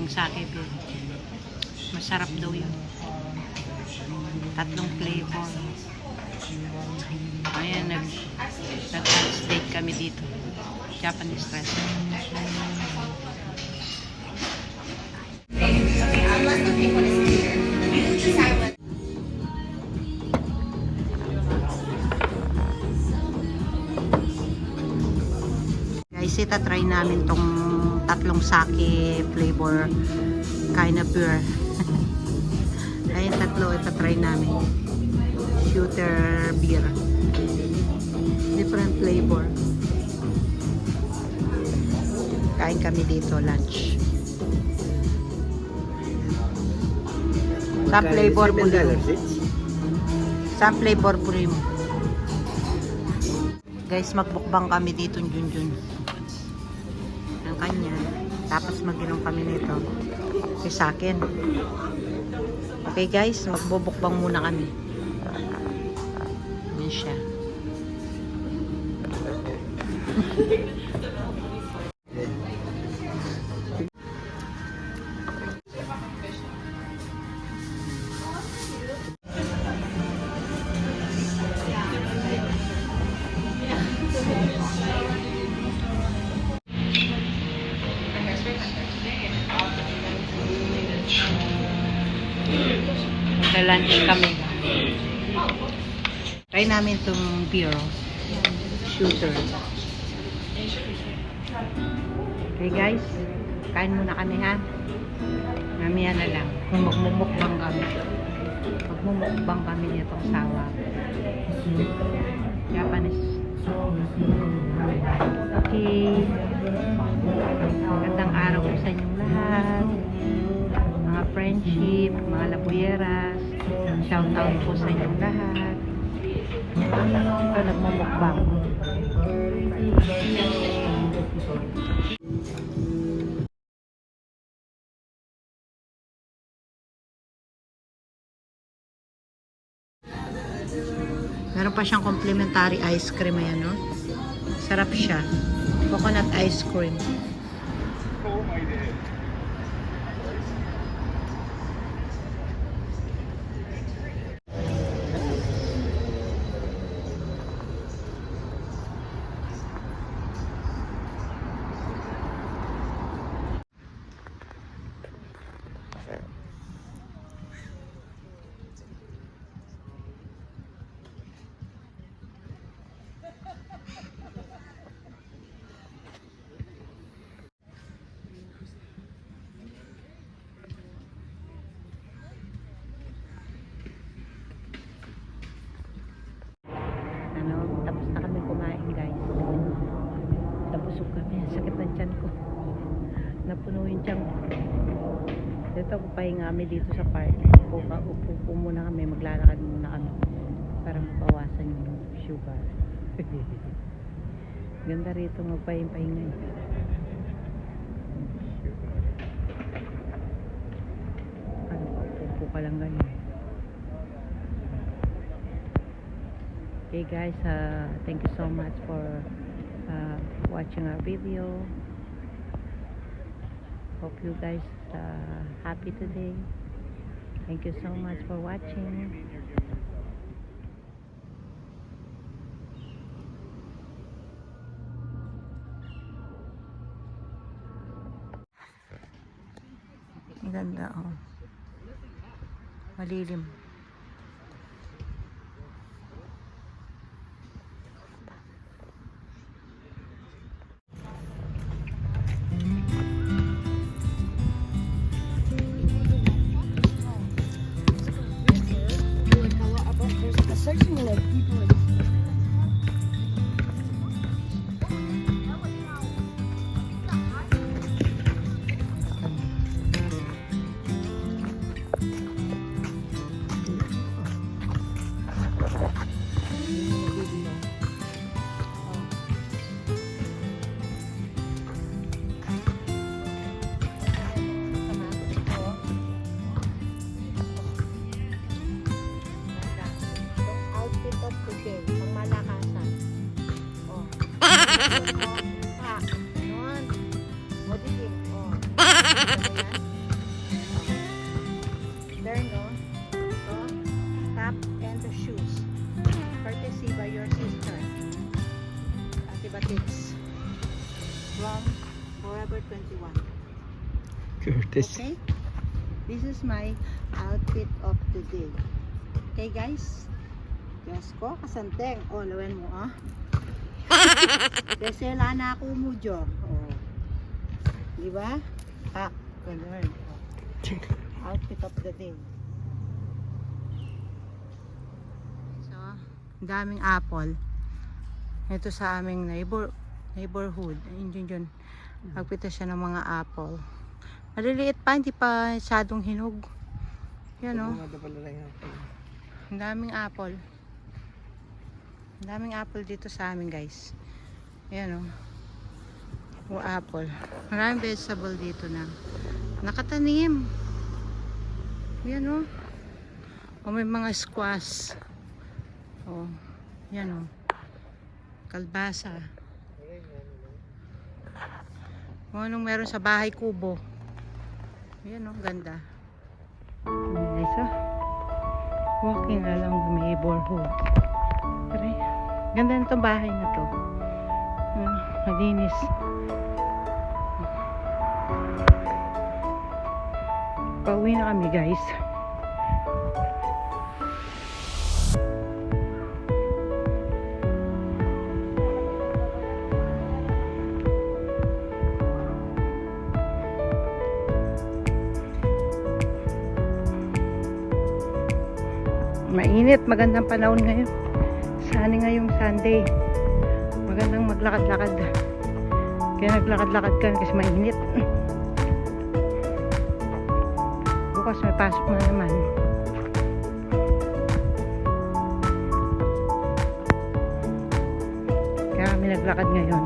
yung sake beer. Masarap daw yun. 3 flavor. Ayan, nag-date kami dito. Japanese restaurant. Guys, try namin tong 3 sake flavor kind of beer. Ayun, 3 try namin. Shooter beer. Different flavor. Kain kami dito, lunch. Some flavor po rin. Some flavor po rin. Guys, magbukbang kami dito, Junjun. Ang kanya. Tapos mag-inom kami nito. Kasi sa akin. Okay guys, magbubukbang muna kami. Yan siya. Magla-lunch kami. Try namin itong beer. Shooter. Okay guys, kain muna kami ha. Mamaya na lang. Kung magmumukbang kami. Magmumukbang kami nitong sawa. Japanese. Okay. Magandang araw po sa inyong lahat. Mga friendship, mga labuyeras. Shout out po sa inyong lahat. Ito, nagmumukbang. Meron pa siyang complimentary ice cream. Ayan, no? Sarap siya. Coconut ice cream. Tapos na kami kumain guys. Nabusog kami. Sakit ng tiyan ko. Napuno yung tiyan ko. Dito pahinga kami dito sa park. Upo muna kami. Maglalakad muna kami. Para mabawasan yung sugar. Ganda rito magpahinga. Ano pa? Upo ka lang ganyan. Okay guys, thank you so much for watching our video. Hope you guys happy today. Thank you so much for watching. Ang ganda, oh. Malilim. Pangmalakasan. Oh. Ha. Noon. Modilim. Oh. 2021. Curtis. Okay? This is my outfit of the day. Okay guys? Diyos ko, kasanteng. Oh, lawan mo ah. Kasi wala na ako mudyo. Oh. Di ba? Ah, ganun. Oh. Outfit of the day. So, daming apple. Ito sa aming neighborhood. Yun. Magpita siya ng mga apple. Maliliit pa, hindi pa masyadong hinog. Yan o. Ang daming apple. Ang daming apple dito sa amin guys. Ayan o. O apple. Maraming vegetable dito na nakatanim. Ayan o. O may mga squash. O. Ayan o. Kalbasa. O anong meron sa bahay kubo. Ayan o. Ganda. Guys o. Walking along the neighborhood. Pare, ganda na itong bahay na to. Malinis. Pauwi na kami guys. Mainit, magandang panahon ngayon. Sana ngayong Sunday. Magandang maglakad-lakad. Kaya naglakad-lakad ka kasi mainit. Bukas may pasok na naman. Kaya kami naglakad ngayon.